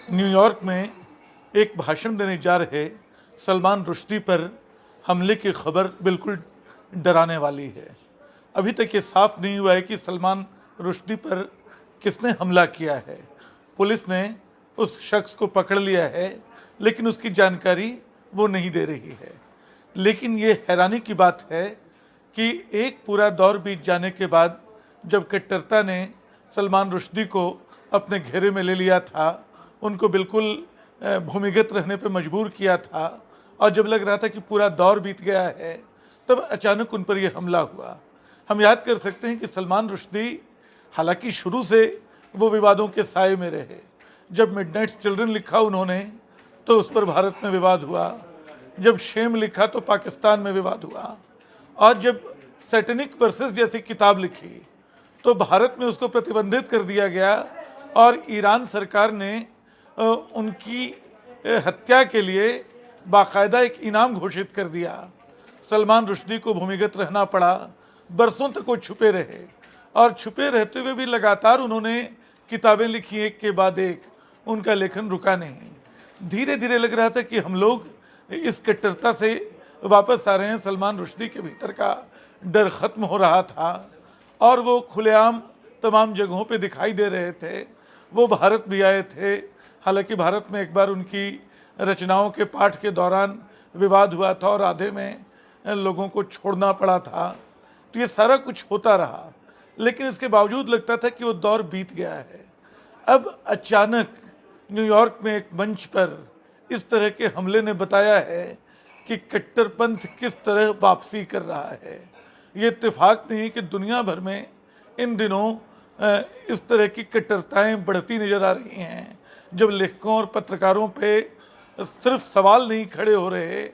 New York में एक भाषण देने जा रहे सलमान रुश्दी पर हमले की खबर बिल्कुल डराने वाली है। अभी तक ये साफ नहीं हुआ है कि सलमान रुश्दी पर किसने हमला किया है। पुलिस ने उस शख्स को पकड़ लिया है, लेकिन उसकी जानकारी वो नहीं दे रही है। लेकिन ये हैरानी की बात है कि एक पूरा दौर बीत जाने के बाद जब कट्टरता ने सलमान रुश्दी को अपने घेरे में ले लिया था, उनको बिल्कुल भूमिगत रहने पर मजबूर किया था, और जब लग रहा था कि पूरा दौर बीत गया है, तब अचानक उन पर यह हमला हुआ। हम याद कर सकते हैं कि सलमान रुश्दी हालांकि शुरू से वो विवादों के साए में रहे। जब मिडनाइट चिल्ड्रन लिखा उन्होंने तो उस पर भारत में विवाद हुआ, जब शेम लिखा तो पाकिस्तान में विवाद हुआ, और जब सैटेनिक वर्सेस जैसी किताब लिखी तो भारत में उसको प्रतिबंधित कर दिया गया, और ईरान सरकार ने उनकी हत्या के लिए बाकायदा एक इनाम घोषित कर दिया। सलमान रुश्दी को भूमिगत रहना पड़ा, बरसों तक वो छुपे रहे, और छुपे रहते हुए भी लगातार उन्होंने किताबें लिखी, एक के बाद एक। उनका लेखन रुका नहीं। धीरे धीरे लग रहा था कि हम लोग इस कट्टरता से वापस आ रहे हैं। सलमान रुश्दी के भीतर का डर खत्म हो रहा था और वो खुलेआम तमाम जगहों पे दिखाई दे रहे थे। वो भारत भी आए थे, हालांकि भारत में एक बार उनकी रचनाओं के पाठ के दौरान विवाद हुआ था और आधे में लोगों को छोड़ना पड़ा था। तो ये सारा कुछ होता रहा, लेकिन इसके बावजूद लगता था कि वो दौर बीत गया है। अब अचानक न्यूयॉर्क में एक मंच पर इस तरह के हमले ने बताया है कि कट्टरपंथ किस तरह वापसी कर रहा है। ये इत्तेफाक नहीं कि दुनिया भर में इन दिनों इस तरह की कट्टरताएं बढ़ती नज़र आ रही हैं। जब लेखकों और पत्रकारों पे सिर्फ सवाल नहीं खड़े हो रहे,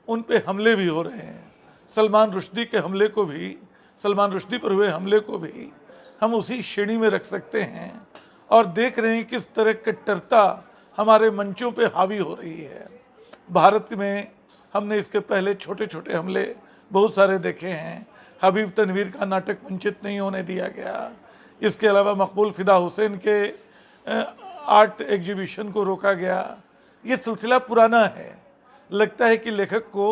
उन पे हमले भी हो रहे हैं। सलमान रुश्दी के हमले को भी, सलमान रुश्दी पर हुए हमले को भी हम उसी श्रेणी में रख सकते हैं, और देख रहे हैं किस तरह कट्टरता हमारे मंचों पे हावी हो रही है। भारत में हमने इसके पहले छोटे छोटे हमले बहुत सारे देखे हैं। हबीब तनवीर का नाटक मंचित नहीं होने दिया गया। इसके अलावा मकबूल फ़िदा हुसैन के आर्ट एग्जीबिशन को रोका गया। ये सिलसिला पुराना है। लगता है कि लेखक को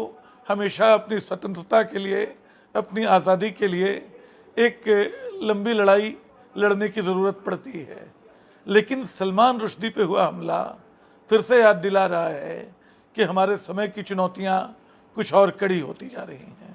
हमेशा अपनी स्वतंत्रता के लिए, अपनी आज़ादी के लिए एक लंबी लड़ाई लड़ने की ज़रूरत पड़ती है। लेकिन सलमान रुश्दी पे हुआ हमला फिर से याद दिला रहा है कि हमारे समय की चुनौतियाँ कुछ और कड़ी होती जा रही हैं।